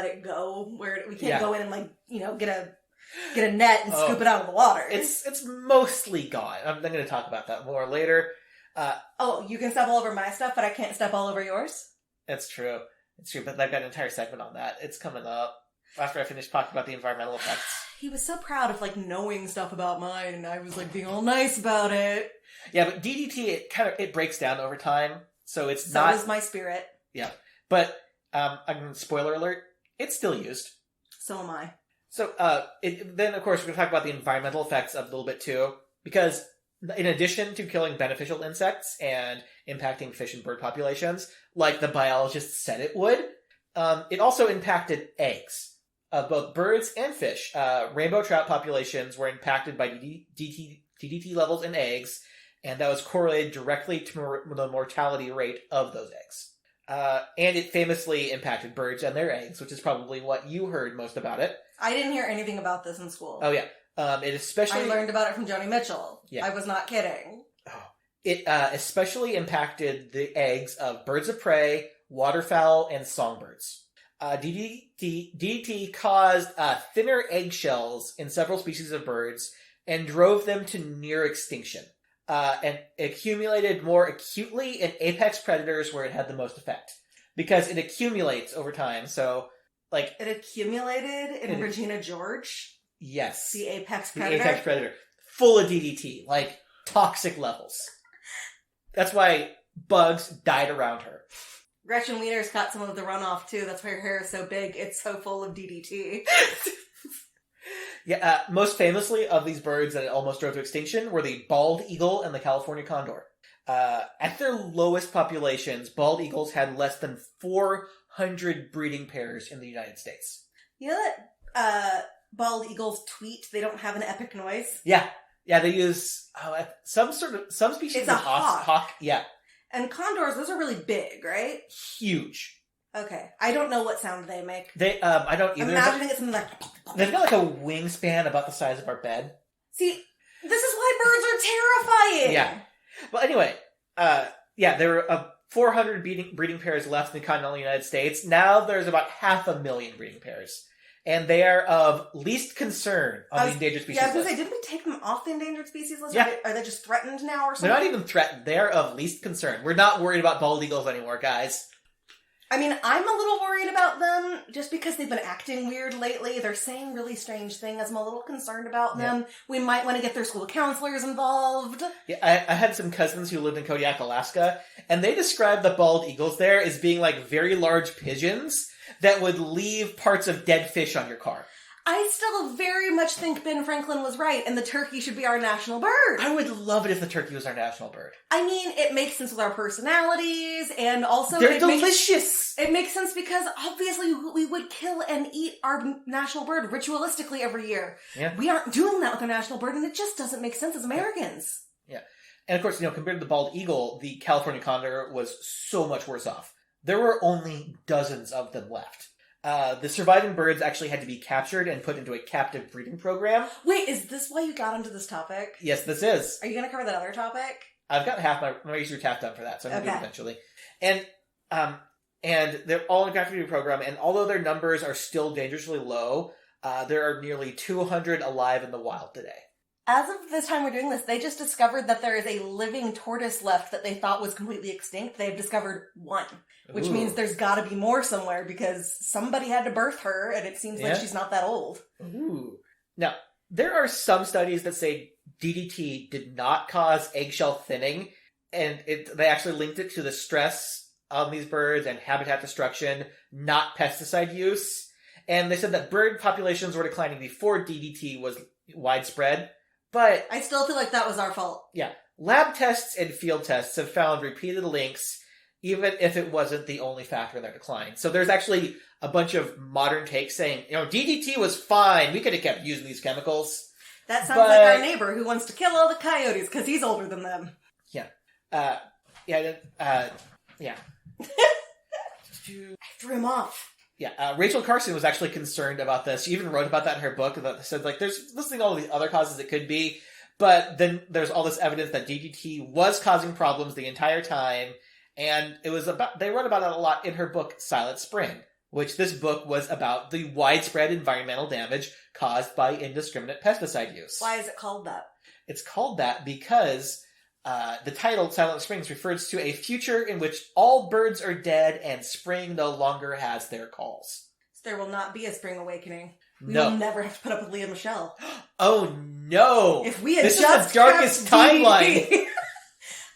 it go? Where we can't go in and, like, you know, get a net and scoop it out of the water. It's mostly gone. I'm going to talk about that more later. You can step all over my stuff, but I can't step all over yours? It's true. It's true, but I've got an entire segment on that. It's coming up after I finish talking about the environmental effects. He was so proud of, like, knowing stuff about mine, and I was, like, being all nice about it. Yeah, but DDT, it breaks down over time, so it's not... So does my spirit. Yeah, but, spoiler alert, it's still used. So am I. So, then, of course, we're going to talk about the environmental effects a little bit, too, because in addition to killing beneficial insects and impacting fish and bird populations, like the biologists said it would, it also impacted eggs of both birds and fish. Rainbow trout populations were impacted by DDT levels in eggs, and that was correlated directly to the mortality rate of those eggs. And it famously impacted birds and their eggs, which is probably what you heard most about it. I didn't hear anything about this in school. Oh, yeah. It especially... I learned about it from Joni Mitchell. Yeah. I was not kidding. Oh. It especially impacted the eggs of birds of prey, waterfowl, and songbirds. DDT caused thinner eggshells in several species of birds and drove them to near extinction. And accumulated more acutely in apex predators where it had the most effect. Because it accumulates over time, so, like... It accumulated in Regina George? Yes. The apex predator? The apex predator. Full of DDT. Like, toxic levels. That's why bugs died around her. Gretchen Wiener's got some of the runoff, too. That's why her hair is so big. It's so full of DDT. Yeah, most famously of these birds that it almost drove to extinction were the bald eagle and the California condor. At their lowest populations, bald eagles had less than 400 breeding pairs in the United States. You know that bald eagles tweet? They don't have an epic noise? Yeah, they use some species It's of a hawk. Yeah. And condors, those are really big, right? Huge. Okay. I don't know what sound they make. I don't either. I'm imagining it's something like... They've got like a wingspan about the size of our bed. See, this is why birds are terrifying! Yeah. Well, anyway, there were 400 breeding pairs left in the continental United States. Now there's about 500,000 breeding pairs. And they are of least concern on the endangered species list. Yeah, I was going to say, didn't we take them off the endangered species list? Yeah. Are they just threatened now or something? They're not even threatened. They are of least concern. We're not worried about bald eagles anymore, guys. I mean, I'm a little worried about them just because they've been acting weird lately. They're saying really strange things. I'm a little concerned about them. We might want to get their school counselors involved. Yeah, I had some cousins who lived in Kodiak, Alaska, and they described the bald eagles there as being like very large pigeons that would leave parts of dead fish on your car. I still very much think Ben Franklin was right, and the turkey should be our national bird. I would love it if the turkey was our national bird. I mean, it makes sense with our personalities, and also... They're delicious! It makes sense because, obviously, we would kill and eat our national bird ritualistically every year. Yeah. We aren't doing that with our national bird, and it just doesn't make sense as Americans. Yeah. And of course, compared to the bald eagle, the California condor was so much worse off. There were only dozens of them left. The surviving birds actually had to be captured and put into a captive breeding program. Wait, is this why you got onto this topic? Yes, this is. Are you going to cover that other topic? I've got half my research half done for that, so I'm going to do it eventually. And they're all in a captive breeding program, and although their numbers are still dangerously low, there are nearly 200 alive in the wild today. As of this time we're doing this, they just discovered that there is a living tortoise left that they thought was completely extinct. They've discovered one, which means there's got to be more somewhere because somebody had to birth her, and it seems like she's not that old. Ooh. Now, there are some studies that say DDT did not cause eggshell thinning, and they actually linked it to the stress on these birds and habitat destruction, not pesticide use. And they said that bird populations were declining before DDT was widespread. But I still feel like that was our fault. yeah, lab tests and field tests have found repeated links, even if it wasn't the only factor in their decline. So there's actually a bunch of modern takes saying, DDT was fine. We could have kept using these chemicals. That sounds like our neighbor who wants to kill all the coyotes because he's older than them. Yeah. I threw him off. Yeah, Rachel Carson was actually concerned about this. She even wrote about that in her book. That said, there's listing all the other causes it could be, but then there's all this evidence that DDT was causing problems the entire time, and they wrote about it a lot in her book Silent Spring, which this book was about the widespread environmental damage caused by indiscriminate pesticide use. Why is it called that? It's called that because the title, Silent Springs, refers to a future in which all birds are dead and spring no longer has their calls. So there will not be a spring awakening. We No. will never have to put up with Leah Michelle. Oh no! If we had this just is the darkest kept timeline! DDT.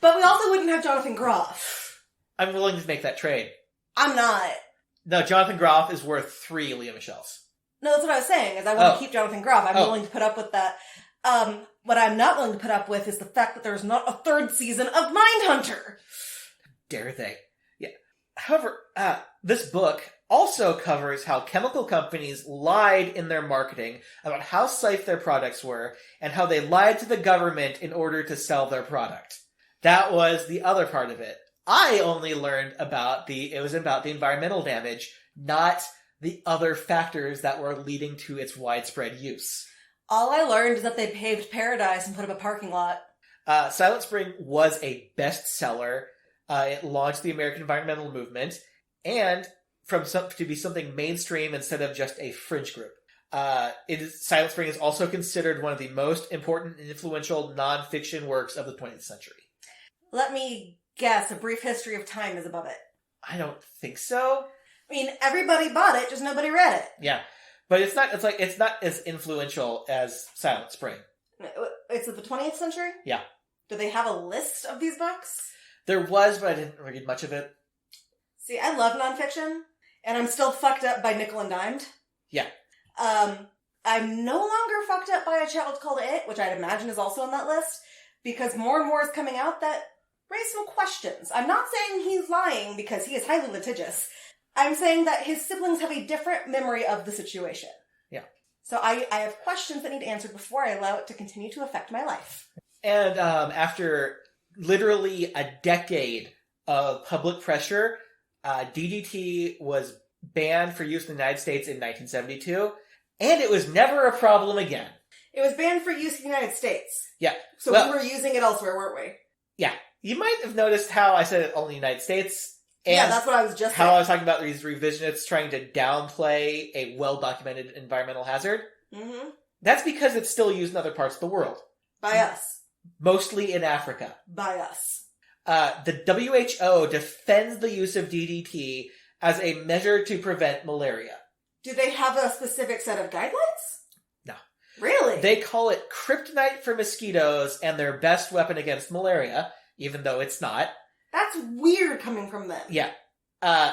But we also wouldn't have Jonathan Groff. I'm willing to make that trade. I'm not. No, Jonathan Groff is worth 3 Leah Michelles. No, that's what I was saying, is I want to keep Jonathan Groff. I'm willing to put up with that. What I'm not willing to put up with is the fact that there's not a 3rd season of Mindhunter. Dare they? Yeah. However, this book also covers how chemical companies lied in their marketing about how safe their products were and how they lied to the government in order to sell their product. That was the other part of it. I only learned about the environmental damage, not the other factors that were leading to its widespread use. All I learned is that they paved paradise and put up a parking lot. Silent Spring was a bestseller. It launched the American environmental movement, and to be something mainstream instead of just a fringe group. Silent Spring is also considered one of the most important and influential nonfiction works of the 20th century. Let me guess, A Brief History of Time is above it. I don't think so. I mean, everybody bought it, just nobody read it. Yeah. But it's not as influential as Silent Spring. It's of the 20th century? Yeah. Do they have a list of these books? There was, but I didn't read much of it. See, I love nonfiction, and I'm still fucked up by Nickel and Dimed. Yeah. I'm no longer fucked up by A Child Called It, which I'd imagine is also on that list, because more and more is coming out that raise some questions. I'm not saying he's lying because he is highly litigious. I'm saying that his siblings have a different memory of the situation. Yeah. So I have questions that need answered before I allow it to continue to affect my life. And after literally a decade of public pressure, DDT was banned for use in the United States in 1972, and it was never a problem again. It was banned for use in the United States. Yeah. So we were using it elsewhere, weren't we? Yeah. You might have noticed how I said it only in the United States. And yeah, that's what I was just how saying. I was talking about these revisionists trying to downplay a well-documented environmental hazard. Mm-hmm. That's because it's still used in other parts of the world. By us. Mostly in Africa. By us. The WHO defends the use of DDT as a measure to prevent malaria. Do they have a specific set of guidelines? No. Really? They call it kryptonite for mosquitoes and their best weapon against malaria, even though it's not. That's weird coming from them. Yeah.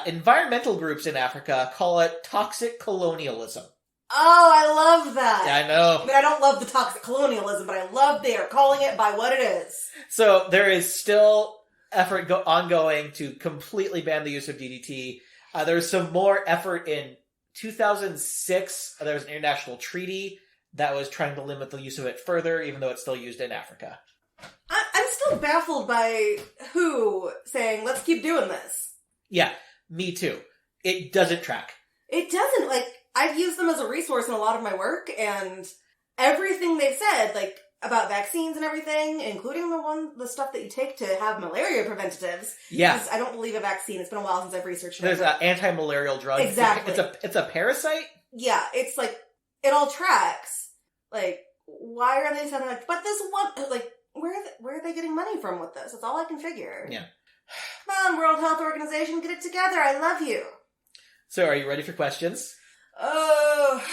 Environmental groups in Africa call it toxic colonialism. Oh, I love that. Yeah, I know. I mean, I don't love the toxic colonialism, but I love they are calling it by what it is. So there is still effort ongoing to completely ban the use of DDT. There's some more effort in 2006. There was an international treaty that was trying to limit the use of it further, even though it's still used in Africa. I'm still baffled by WHO saying, let's keep doing this. Yeah, me too. It doesn't track. It doesn't. I've used them as a resource in a lot of my work, and everything they've said, about vaccines and everything, including the stuff that you take to have malaria preventatives. Yeah. I don't believe a vaccine. It's been a while since I've researched it. There's an anti-malarial drug. Exactly. It's a parasite? Yeah, it's it all tracks. Why are they saying, but this one, where are they getting money from with this? That's all I can figure. Yeah. Come on, World Health Organization, get it together. I love you. So, are you ready for questions? Oh,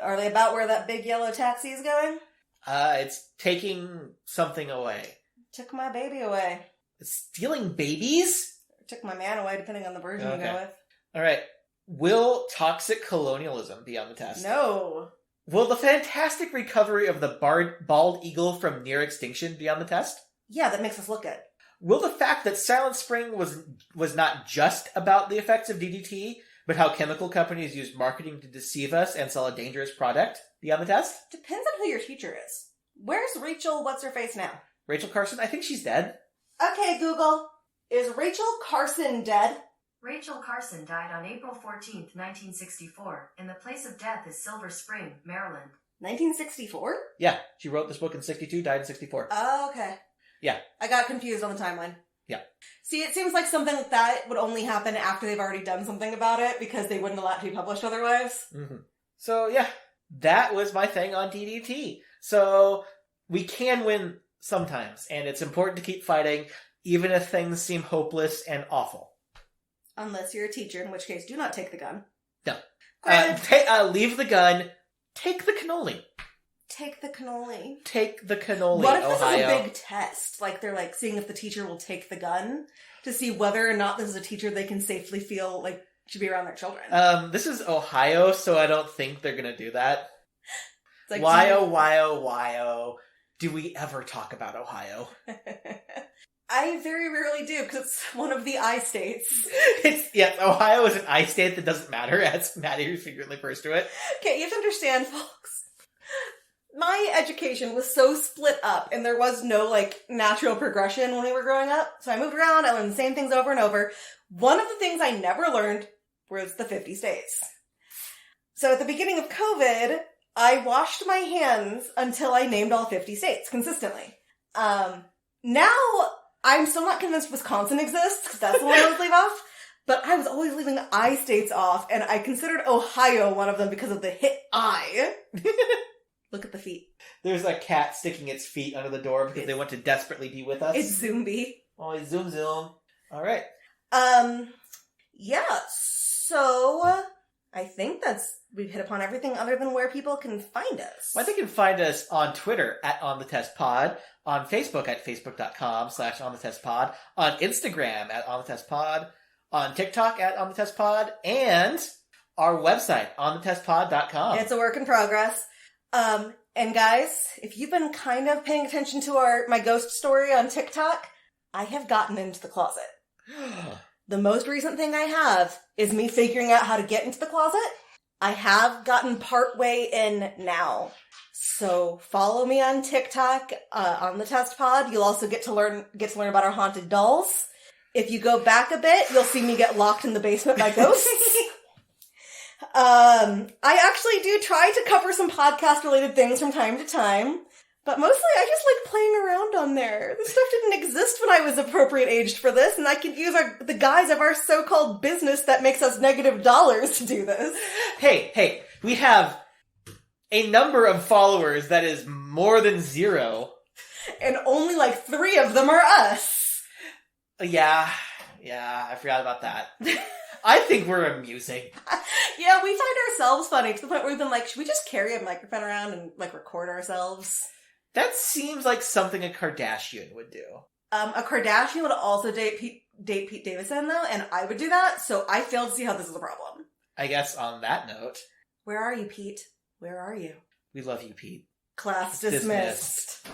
are they about where that big yellow taxi is going? It's taking something away. Took my baby away. It's stealing babies? took my man away, depending on the version you go with. All right. Will toxic colonialism be on the test? No. Will the fantastic recovery of the bald eagle from near extinction be on the test? Yeah, that makes us look good. Will the fact that Silent Spring was not just about the effects of DDT, but how chemical companies use marketing to deceive us and sell a dangerous product be on the test? Depends on who your teacher is. Where's Rachel What's-Her-Face now? Rachel Carson? I think she's dead. Okay, Google. Is Rachel Carson dead? Rachel Carson died on April 14th, 1964, and the place of death is Silver Spring, Maryland. 1964? Yeah, she wrote this book in 62, died in 64. Oh, okay. Yeah. I got confused on the timeline. Yeah. See, it seems like something like that would only happen after they've already done something about it, because they wouldn't allow it to be published otherwise. Mm-hmm. So, yeah, that was my thing on DDT. So, we can win sometimes, and it's important to keep fighting, even if things seem hopeless and awful. Unless you're a teacher, in which case, do not take the gun. No. Granted, Leave the gun. Take the cannoli. take the cannoli. Take the cannoli, What if this Ohio. is a big test? Like, they're, like, seeing if the teacher will take the gun to see whether or not this is a teacher they can safely feel, like, should be around their children. This is Ohio, so I don't think they're gonna do that. It's like, Why, oh, do we ever talk about Ohio? I very rarely do, because it's one of the I states. Ohio is an I state that doesn't matter, as Mattie frequently refers to it. Okay, you have to understand, folks. My education was so split up, and there was no, like, natural progression when we were growing up. So I moved around, I learned the same things over and over. One of the things I never learned was the 50 states. So at the beginning of COVID, I washed my hands until I named all 50 states consistently. Now, I'm still not convinced Wisconsin exists, because that's the one I always leave off. But I was always leaving the I states off, and I considered Ohio one of them because of the hit I. Look at the feet. There's a cat sticking its feet under the door because they want to desperately be with us. It's Zombie. Oh, zoom. All right. Yeah, so I think we've hit upon everything other than where people can find us. Well, they can find us on Twitter at OnTheTestPod, on Facebook at Facebook.com/OnTheTestPod, on Instagram at OnTheTestPod, on TikTok at OnTheTestPod, and our website, OnTheTestPod.com. It's a work in progress. And guys, if you've been kind of paying attention to my ghost story on TikTok, I have gotten into the closet. The most recent thing I have is me figuring out how to get into the closet. I have gotten part way in now. So follow me on TikTok, on the Test Pod. You'll also get to learn about our haunted dolls. If you go back a bit, you'll see me get locked in the basement by ghosts. I actually do try to cover some podcast-related things from time to time, but mostly I just like playing around on there. This stuff didn't exist when I was appropriate aged for this, and I can use the guise of our so-called business that makes us negative dollars to do this. Hey, we have a number of followers that is more than 0. And only like 3 of them are us. Yeah, I forgot about that. I think we're amusing. Yeah, we find ourselves funny to the point where we've been like, should we just carry a microphone around and like record ourselves? That seems like something a Kardashian would do. A Kardashian would also date Pete Davidson though, and I would do that, so I fail to see how this is a problem. I guess on that note... Where are you, Pete? Where are you? We love you, Pete. Class dismissed.